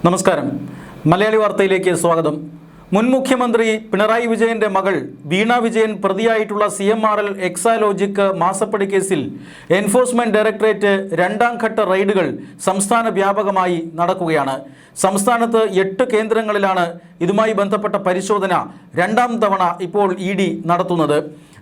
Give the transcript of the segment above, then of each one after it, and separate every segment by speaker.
Speaker 1: നമസ്കാരം. മലയാളി വാർത്തയിലേക്ക് സ്വാഗതം. മുൻ മുഖ്യമന്ത്രി പിണറായി വിജയന്റെ മകൾ വീണ വിജയൻ പ്രതിയായിട്ടുള്ള CMRL എക്സാലോജിക് മാസപ്പടി കേസിൽ എൻഫോഴ്സ്മെന്റ് ഡയറക്ടറേറ്റ് രണ്ടാം ഘട്ട റെയ്ഡുകൾ സംസ്ഥാന വ്യാപകമായി നടക്കുകയാണ്. സംസ്ഥാനത്ത് 8 കേന്ദ്രങ്ങളിലാണ് ഇതുമായി ബന്ധപ്പെട്ട പരിശോധന രണ്ടാം തവണ ഇപ്പോൾ ED നടത്തുന്നത്.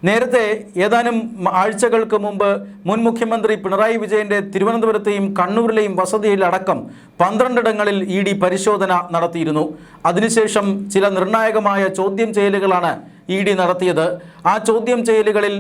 Speaker 1: നേരത്തെ ഏതാനും ആഴ്ചകൾക്ക് മുമ്പ് മുൻ മുഖ്യമന്ത്രി പിണറായി വിജയന്റെ തിരുവനന്തപുരത്തെയും കണ്ണൂരിലെയും വസതിയിലടക്കം 12 ഇടങ്ങളിൽ ED പരിശോധന നടത്തിയിരുന്നു. അതിനുശേഷം ചില നിർണായകമായ ചോദ്യം ചെയ്യലുകളാണ് ED നടത്തിയത്. ആ ചോദ്യം ചെയ്യലുകളിൽ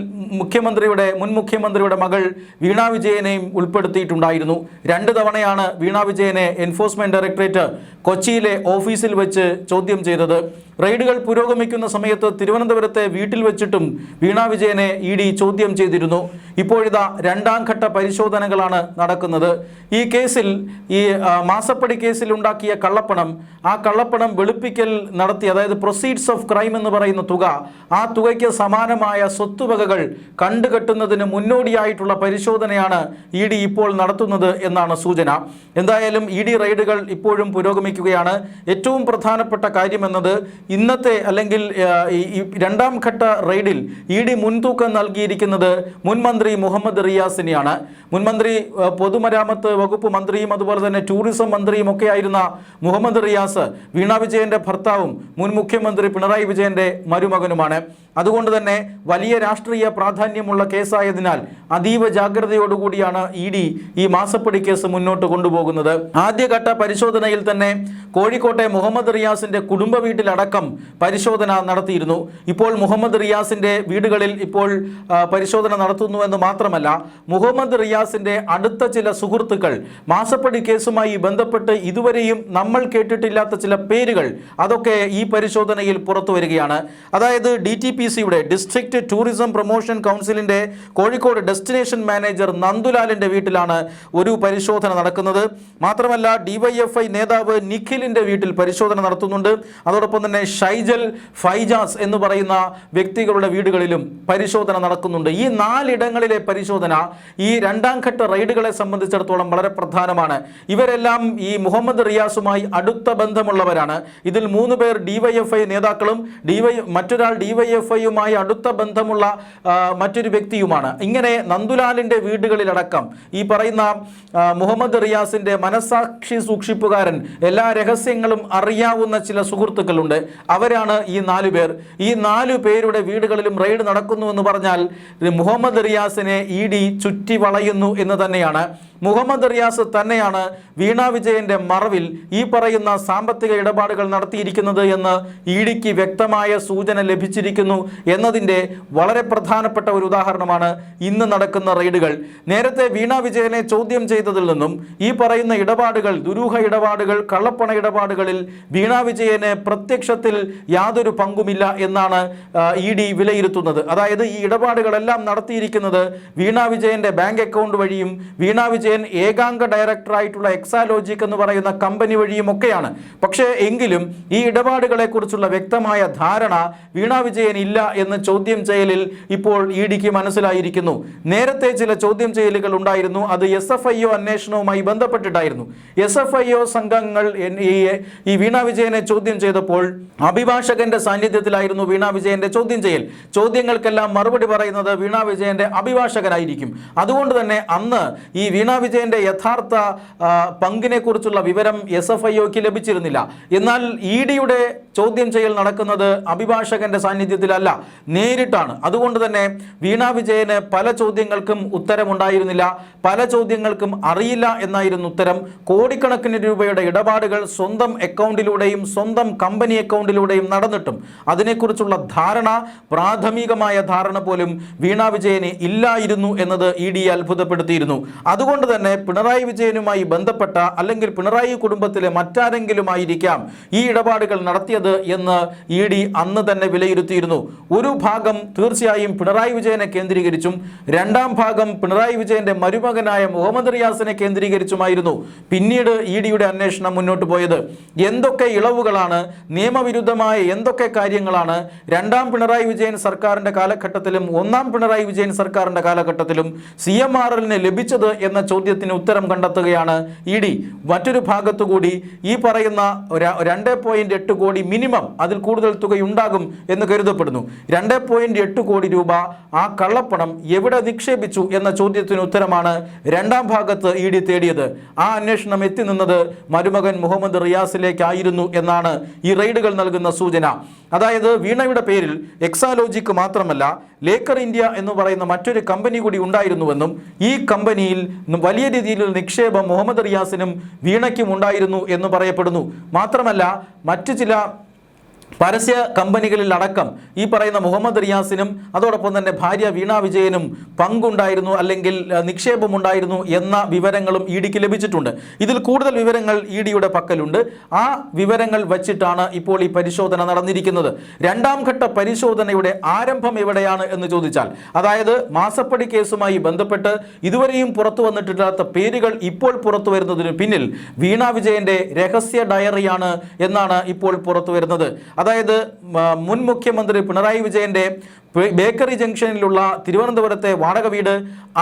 Speaker 1: മുൻ മുഖ്യമന്ത്രിയുടെ മകൾ വീണ വിജയനെയും ഉൾപ്പെടുത്തിയിട്ടുണ്ടായിരുന്നു. 2 തവണയാണ് വീണ വിജയനെ എൻഫോഴ്സ്മെന്റ് ഡയറക്ടറേറ്റ് കൊച്ചിയിലെ ഓഫീസിൽ വെച്ച് ചോദ്യം ചെയ്തത്. റെയ്ഡുകൾ പുരോഗമിക്കുന്ന സമയത്ത് തിരുവനന്തപുരത്തെ വീട്ടിൽ വെച്ചിട്ടും വീണ വിജയനെ ED ചോദ്യം ചെയ്തിരുന്നു. ഇപ്പോഴിതാ രണ്ടാം ഘട്ട പരിശോധനകളാണ് നടക്കുന്നത്. ഈ കേസിൽ മാസപ്പടി കേസിൽ ഉണ്ടാക്കിയ കള്ളപ്പണം, ആ കള്ളപ്പണം വെളുപ്പിക്കൽ നടത്തി, അതായത് പ്രൊസീഡ്സ് ഓഫ് ക്രൈം എന്ന് പറയുന്ന തുക, ആ തുകയ്ക്ക് സമാനമായ സ്വത്തുവകകൾ കണ്ടുകെട്ടുന്നതിന് മുന്നോടിയായിട്ടുള്ള പരിശോധനയാണ് ED ഇപ്പോൾ നടത്തുന്നത് എന്നാണ് സൂചന. എന്തായാലും ED റെയ്ഡുകൾ ഇപ്പോഴും പുരോഗമിക്കുകയാണ്. ഏറ്റവും പ്രധാനപ്പെട്ട കാര്യമെന്നത് ഇന്നത്തെ അല്ലെങ്കിൽ ഈ രണ്ടാം ഘട്ട റെയ്ഡിൽ ED മുൻതൂക്കം നൽകിയിരിക്കുന്നത് മുൻ മന്ത്രി മുഹമ്മദ് റിയാസിനെയാണ്. മുൻമന്ത്രി പൊതുമരാമത്ത് വകുപ്പ് മന്ത്രിയും അതുപോലെ തന്നെ ടൂറിസം മന്ത്രിയും ഒക്കെ ആയിരുന്ന മുഹമ്മദ് റിയാസ് വീണ വിജയന്റെ ഭർത്താവും മുൻ മുഖ്യമന്ത്രി പിണറായി വിജയന്റെ മരുമകനുമാണ്. അതുകൊണ്ട് തന്നെ വലിയ രാഷ്ട്രീയ പ്രാധാന്യമുള്ള കേസായതിനാൽ അതീവ ജാഗ്രതയോടുകൂടിയാണ് ED ഈ മാസപ്പടി കേസ് മുന്നോട്ട് കൊണ്ടുപോകുന്നത്. ആദ്യഘട്ട പരിശോധനയിൽ തന്നെ കോഴിക്കോട്ടെ മുഹമ്മദ് റിയാസിന്റെ കുടുംബ വീട്ടിലടക്കം പരിശോധന നടത്തിയിരുന്നു. ഇപ്പോൾ മുഹമ്മദ് റിയാസിന്റെ വീടുകളിൽ ഇപ്പോൾ പരിശോധന നടത്തുന്നുവെന്ന് മാത്രമല്ല, മുഹമ്മദ് റിയാസിന്റെ അടുത്ത ചില സുഹൃത്തുക്കൾ മാസപ്പടി കേസുമായി ബന്ധപ്പെട്ട് ഇതുവരെയും നമ്മൾ കേട്ടിട്ടില്ലാത്ത ചില പേരുകൾ, അതൊക്കെ ഈ പരിശോധനയിൽ പുറത്തു വരികയാണ്. അതായത് DTPCയുടെ ഡിസ്ട്രിക്ട് ടൂറിസം പ്രൊമോഷൻ കൗൺസിലിന്റെ കോഴിക്കോട് ഡെസ്റ്റിനേഷൻ മാനേജർ നന്ദുലാലിന്റെ വീട്ടിലാണ് ഒരു പരിശോധന നടക്കുന്നത്. മാത്രമല്ല DYFI നേതാവ് നിഖിലിന്റെ വീട്ടിൽ പരിശോധന നടത്തുന്നുണ്ട്. അതോടൊപ്പം തന്നെ ഷൈജൽ, ഫൈജാസ് എന്ന് പറയുന്ന വ്യക്തികളുടെ വീടുകളിലും പരിശോധന നടക്കുന്നുണ്ട്. ഈ 4 ഇടങ്ങളിലെ പരിശോധന ഈ രണ്ടാം ഘട്ട റെയ്ഡുകളെ സംബന്ധിച്ചിടത്തോളം വളരെ പ്രധാനമാണ്. ഇവരെല്ലാം ഈ മുഹമ്മദ് റിയാസുമായി അടുത്ത ബന്ധമുള്ളവരാണ്. ഇതിൽ 3 പേർ DYFI നേതാക്കളും മറ്റൊരാൾ DYFIയുമായി അടുത്ത ബന്ധമുള്ള മറ്റൊരു വ്യക്തിയുമാണ്. ഇങ്ങനെ നന്ദുലാലിന്റെ വീടുകളിലടക്കം ഈ പറയുന്ന മുഹമ്മദ് റിയാസിന്റെ മനസാക്ഷി സൂക്ഷിപ്പുകാരൻ, എല്ലാ രഹസ്യങ്ങളും അറിയാവുന്ന ചില സുഹൃത്തുക്കളുണ്ട്. അവരാണ് ഈ 4 പേർ. ഈ 4 പേരുടെ വീടുകളിലും റെയ്ഡ് നടക്കുന്നുവെന്ന് പറഞ്ഞാൽ മുഹമ്മദ് റിയാസിനെ ED ചുറ്റി വളയുന്നു എന്ന് തന്നെയാണ്. മുഹമ്മദ് റിയാസ് തന്നെയാണ് വീണ വിജയന്റെ മറവിൽ ഈ പറയുന്ന സാമ്പത്തിക ഇടപാടുകൾ നടത്തിയിരിക്കുന്നത് എന്ന് EDക്ക് വ്യക്തമായ സൂചന ലഭിച്ചിരിക്കുന്നു എന്നതിൻ്റെ വളരെ പ്രധാനപ്പെട്ട ഒരു ഉദാഹരണമാണ് ഇന്ന് നടക്കുന്ന റെയ്ഡുകൾ. നേരത്തെ വീണ വിജയനെ ചോദ്യം ചെയ്തതിൽ നിന്നും ഈ പറയുന്ന ഇടപാടുകൾ, ദുരൂഹ ഇടപാടുകൾ, കള്ളപ്പണ ഇടപാടുകളിൽ വീണ വിജയന് പ്രത്യക്ഷത്തിൽ യാതൊരു പങ്കുമില്ല എന്നാണ് ED വിലയിരുത്തുന്നത്. അതായത് ഈ ഇടപാടുകളെല്ലാം നടത്തിയിരിക്കുന്നത് വീണ വിജയന്റെ ബാങ്ക് അക്കൗണ്ട് വഴിയും വീണ വിജയൻ ഏകാംഗ ഡയറക്ടറായിട്ടുള്ള എക്സാലോജിക് എന്ന് പറയുന്ന കമ്പനി വഴിയും ഒക്കെയാണ്. പക്ഷേ എങ്കിലും ഈ ഇടപാടുകളെ കുറിച്ചുള്ള വ്യക്തമായ ധാരണ വീണ വിജയൻ ഇല്ല എന്ന് ചോദ്യം ചെയ്യലിൽ ഇപ്പോൾ EDക്ക് മനസ്സിലായിരിക്കുന്നു. നേരത്തെ ചില ചോദ്യം ചെയ്യലുകൾ ഉണ്ടായിരുന്നു. അത് SFIO അന്വേഷണവുമായി ബന്ധപ്പെട്ടിട്ടായിരുന്നു. SFIO സംഘങ്ങൾ ഈ വീണ വിജയനെ ചോദ്യം ചെയ്തപ്പോൾ അഭിഭാഷകന്റെ സാന്നിധ്യത്തിലായിരുന്നു വീണ വിജയന്റെ ചോദ്യം ചെയ്യൽ. ചോദ്യങ്ങൾക്കെല്ലാം മറുപടി പറയുന്നത് വീണ വിജയന്റെ അഭിഭാഷകനായിരിക്കും. അതുകൊണ്ട് തന്നെ അന്ന് ഈ വീണ വിജയന്റെ യഥാർത്ഥ പങ്കിനെ കുറിച്ചുള്ള വിവരം SFIOക്ക് ലഭിച്ചിരുന്നില്ല. എന്നാൽ EDയുടെ ചോദ്യം ചെയ്യൽ നടക്കുന്നത് അഭിഭാഷകന്റെ സാന്നിധ്യത്തിലല്ല, നേരിട്ടാണ്. അതുകൊണ്ട് തന്നെ വീണ വിജയന് പല ചോദ്യങ്ങൾക്കും ഉത്തരമുണ്ടായിരുന്നില്ല, പല ചോദ്യങ്ങൾക്കും അറിയില്ല എന്നായിരുന്നു ഉത്തരം. കോടിക്കണക്കിന് രൂപയുടെ ഇടപാടുകൾ സ്വന്തം അക്കൗണ്ടിലൂടെയും സ്വന്തം കമ്പനി അക്കൗണ്ടിലൂടെയും നടന്നിട്ടും അതിനെക്കുറിച്ചുള്ള ധാരണ, പ്രാഥമികമായ ധാരണ പോലും വീണ വിജയന് ഇല്ലായിരുന്നു എന്നത് EDയെ അത്ഭുതപ്പെടുത്തിയിരുന്നു. അതുകൊണ്ട് തന്നെ പിണറായി വിജയനുമായി ബന്ധപ്പെട്ട അല്ലെങ്കിൽ പിണറായി കുടുംബത്തിലെ മറ്റാരെങ്കിലും ആയിരിക്കാം ഈ ഇടപാടുകൾ നടത്തിയത് ലഭിച്ചത് എന്ന് ED അന്ന് തന്നെ വിലയിരുത്തിയിരുന്നു. ഒരു ഭാഗം തീർച്ചയായും പിണറായി വിജയനെ കേന്ദ്രീകരിച്ചും രണ്ടാം ഭാഗം പിണറായി വിജയന്റെ മരുമകനായ മുഹമ്മദ് റിയാസിനെ കേന്ദ്രീകരിച്ചുമായിരുന്നു പിന്നീട് EDയുടെ അന്വേഷണം മുന്നോട്ട് പോയത്. എന്തൊക്കെ ഇളവുകളാണ്, നിയമവിരുദ്ധമായ എന്തൊക്കെ കാര്യങ്ങളാണ് രണ്ടാം പിണറായി വിജയൻ സർക്കാരിന്റെ കാലഘട്ടത്തിലും ഒന്നാം പിണറായി വിജയൻ സർക്കാരിന്റെ കാലഘട്ടത്തിലും CMRLന് ലഭിച്ചത് എന്ന ചോദ്യത്തിന് ഉത്തരം കണ്ടെത്തുകയാണ് ED. മറ്റൊരു ഭാഗത്തുകൂടി ഈ പറയുന്ന 2.8 കോടി മിനിമം, അതിൽ കൂടുതൽ തുകയുണ്ടാകും എന്ന് കരുതപ്പെടുന്നു. 2.8 കോടി രൂപ ആ കള്ളപ്പണം എവിടെ നിക്ഷേപിച്ചു എന്ന ചോദ്യത്തിന് ഉത്തരമാണ് രണ്ടാം ഭാഗത്ത് ED തേടിയത്. ആ അന്വേഷണം എത്തി നിന്നത് മരുമകൻ മുഹമ്മദ് റിയാസിലേക്കായിരുന്നു എന്നാണ് ഈ റെയ്ഡുകൾ നൽകുന്ന സൂചന. അതായത് വീണയുടെ പേരിൽ എക്സാലോജിക് മാത്രമല്ല ലേക്കർ ഇന്ത്യ എന്ന് പറയുന്ന മറ്റൊരു കമ്പനി കൂടി ഉണ്ടായിരുന്നുവെന്നും ഈ കമ്പനിയിൽ വലിയ രീതിയിലുള്ള നിക്ഷേപം മുഹമ്മദ് റിയാസിനും വീണയ്ക്കും ഉണ്ടായിരുന്നു എന്ന് പറയപ്പെടുന്നു. മാത്രമല്ല മറ്റു ചില പരസ്യ കമ്പനികളിൽ അടക്കം ഈ പറയുന്ന മുഹമ്മദ് റിയാസിനും അതോടൊപ്പം തന്നെ ഭാര്യ വീണ വിജയനും പങ്കുണ്ടായിരുന്നു അല്ലെങ്കിൽ നിക്ഷേപമുണ്ടായിരുന്നു എന്ന വിവരങ്ങളും EDക്ക് ലഭിച്ചിട്ടുണ്ട്. ഇതിൽ കൂടുതൽ വിവരങ്ങൾ EDയുടെ പക്കലുണ്ട്. ആ വിവരങ്ങൾ വച്ചിട്ടാണ് ഇപ്പോൾ ഈ പരിശോധന നടന്നിരിക്കുന്നത്. രണ്ടാം ഘട്ട പരിശോധനയുടെ ആരംഭം എവിടെയാണ് എന്ന് ചോദിച്ചാൽ, അതായത് മാസപ്പടി കേസുമായി ബന്ധപ്പെട്ട് ഇതുവരെയും പുറത്തു വന്നിട്ടില്ലാത്ത പേരുകൾ ഇപ്പോൾ പുറത്തു വരുന്നതിന് പിന്നിൽ വീണ വിജയന്റെ രഹസ്യ ഡയറിയാണ് എന്നാണ് ഇപ്പോൾ പുറത്തു വരുന്നത്. അതായത് മുൻ മുഖ്യമന്ത്രി പിണറായി വിജയന്റെ ബേക്കറി ജംഗ്ഷനിലുള്ള തിരുവനന്തപുരത്തെ വാടക വീട്,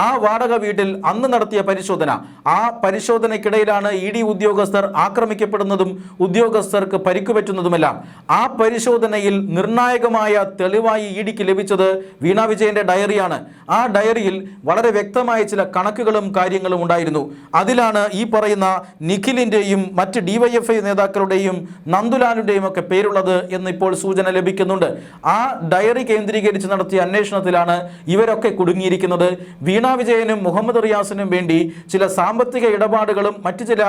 Speaker 1: ആ വാടക വീട്ടിൽ അന്ന് നടത്തിയ പരിശോധന, ആ പരിശോധനയ്ക്കിടയിലാണ് ED ഉദ്യോഗസ്ഥർ ആക്രമിക്കപ്പെടുന്നതും ഉദ്യോഗസ്ഥർക്ക് പരിക്കുപറ്റുന്നതുമെല്ലാം. ആ പരിശോധനയിൽ നിർണായകമായ തെളിവായി EDക്ക് ലഭിച്ചത് വീണ വിജയന്റെ ഡയറിയാണ്. ആ ഡയറിയിൽ വളരെ വ്യക്തമായ ചില കണക്കുകളും കാര്യങ്ങളും ഉണ്ടായിരുന്നു. അതിലാണ് ഈ പറയുന്ന നിഖിലിൻ്റെയും മറ്റ് DYFI നേതാക്കളുടെയും നന്ദുലാലിൻ്റെയും ഒക്കെ പേരുള്ളത് എന്നിപ്പോൾ സൂചന ലഭിക്കുന്നുണ്ട്. ആ ഡയറി കേന്ദ്രീകരിച്ച് നടത്തിയ അന്വേഷണത്തിലാണ് ഇവരൊക്കെ കുടുങ്ങിയിരിക്കുന്നത്. വീണ വിജയനും മുഹമ്മദ് റിയാസിനും വേണ്ടി ചില സാമ്പത്തിക ഇടപാടുകളും മറ്റു ചില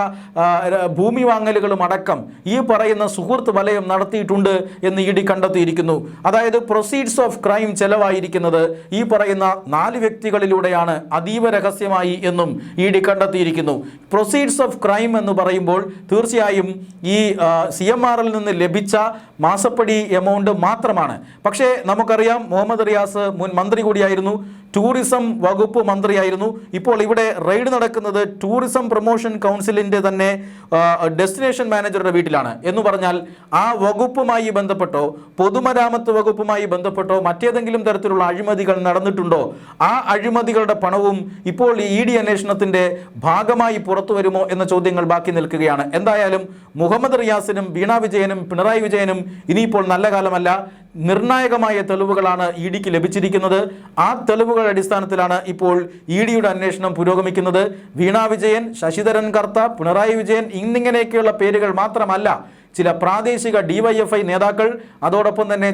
Speaker 1: ഭൂമി വാങ്ങലുകളും അടക്കം ഈ പറയുന്ന സുഹൃത്ത് വലയം നടത്തിയിട്ടുണ്ട് എന്ന് ED കണ്ടെത്തിയിരിക്കുന്നു. അതായത് പ്രൊസീഡ്സ് ഓഫ് ക്രൈം ചെലവായിരിക്കുന്നത് ഈ പറയുന്ന 4 വ്യക്തികളിലൂടെയാണ്, അതീവ രഹസ്യമായി എന്നും ED കണ്ടെത്തിയിരിക്കുന്നു. പ്രൊസീഡ്സ് ഓഫ് ക്രൈം എന്ന് പറയുമ്പോൾ തീർച്ചയായും ഈ CMRL നിന്ന് ലഭിച്ച മാസപ്പടി എമൗണ്ട് മാത്രമാണ്. പക്ഷേ നമുക്കറിയാം മുഹമ്മദ് റിയാസ് മുൻ മന്ത്രി കൂടിയായിരുന്നു, ടൂറിസം വകുപ്പ് മന്ത്രിയായിരുന്നു. ഇപ്പോൾ ഇവിടെ റെയ്ഡ് നടക്കുന്നത് ടൂറിസം പ്രൊമോഷൻ കൗൺസിലിൻ്റെ തന്നെ ഡെസ്റ്റിനേഷൻ മാനേജറുടെ വീട്ടിലാണ്. എന്ന് പറഞ്ഞാൽ ആ വകുപ്പുമായി ബന്ധപ്പെട്ടോ പൊതുമരാമത്ത് വകുപ്പുമായി ബന്ധപ്പെട്ടോ മറ്റേതെങ്കിലും തരത്തിലുള്ള അഴിമതികൾ നടന്നിട്ടുണ്ടോ, ആ അഴിമതികളുടെ പണവും ഇപ്പോൾ ഈ ED അന്വേഷണത്തിൻ്റെ ഭാഗമായി പുറത്തു വരുമോ എന്ന ചോദ്യങ്ങൾ ബാക്കി നിൽക്കുകയാണ്. എന്തായാലും മുഹമ്മദ് റിയാസിനും വീണ വിജയനും പിണറായി വിജയനും ഇനിയിപ്പോൾ നല്ല കാലമല്ല. നിർണായകമായ തെളിവുകളാണ് EDക്ക് ലഭിച്ചിരിക്കുന്നത്. ആ തെളിവുകളുടെ അടിസ്ഥാനത്തിലാണ് ഇപ്പോൾ EDയുടെ അന്വേഷണം പുരോഗമിക്കുന്നത്. വീണ വിജയൻ, ശശിധരൻ കർത്ത, പിണറായി വിജയൻ എന്നിങ്ങനെയൊക്കെയുള്ള പേരുകൾ മാത്രമല്ല, ചില പ്രാദേശിക DYFI നേതാക്കൾ, അതോടൊപ്പം തന്നെ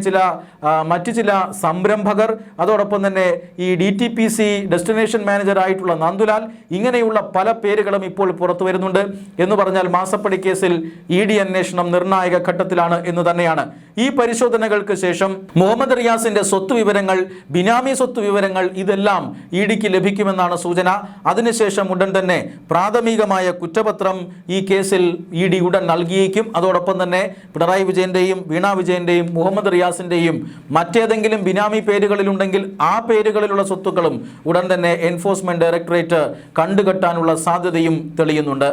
Speaker 1: മറ്റു ചില സംരംഭകർ, അതോടൊപ്പം തന്നെ ഈ DTPC ഡെസ്റ്റിനേഷൻ മാനേജർ ആയിട്ടുള്ള നന്ദുലാൽ, ഇങ്ങനെയുള്ള പല പേരുകളും ഇപ്പോൾ പുറത്തു വരുന്നുണ്ട്. എന്ന് പറഞ്ഞാൽ മാസപ്പടി കേസിൽ ED അന്വേഷണം നിർണായക ഘട്ടത്തിലാണ് എന്ന് തന്നെയാണ്. ഈ പരിശോധനകൾക്ക് ശേഷം മുഹമ്മദ് റിയാസിന്റെ സ്വത്ത് വിവരങ്ങൾ, ബിനാമി സ്വത്ത് വിവരങ്ങൾ ഇതെല്ലാം EDക്ക് ലഭിക്കുമെന്നാണ് സൂചന. അതിനുശേഷം ഉടൻ തന്നെ പ്രാഥമികമായ കുറ്റപത്രം ഈ കേസിൽ ED ഉടൻ നൽകിയേക്കും. അതോടൊപ്പം തന്നെ പിണറായി വിജയന്റെയും വീണ വിജയന്റെയും മുഹമ്മദ് റിയാസിന്റെയും മറ്റേതെങ്കിലും ബിനാമി പേരുകളിലുണ്ടെങ്കിൽ ആ പേരുകളിലുള്ള സ്വത്തുക്കളും ഉടൻ തന്നെ എൻഫോഴ്സ്മെന്റ് ഡയറക്ടറേറ്റ് കണ്ടുകെട്ടാനുള്ള സാധ്യതയും തെളിയുന്നുണ്ട്.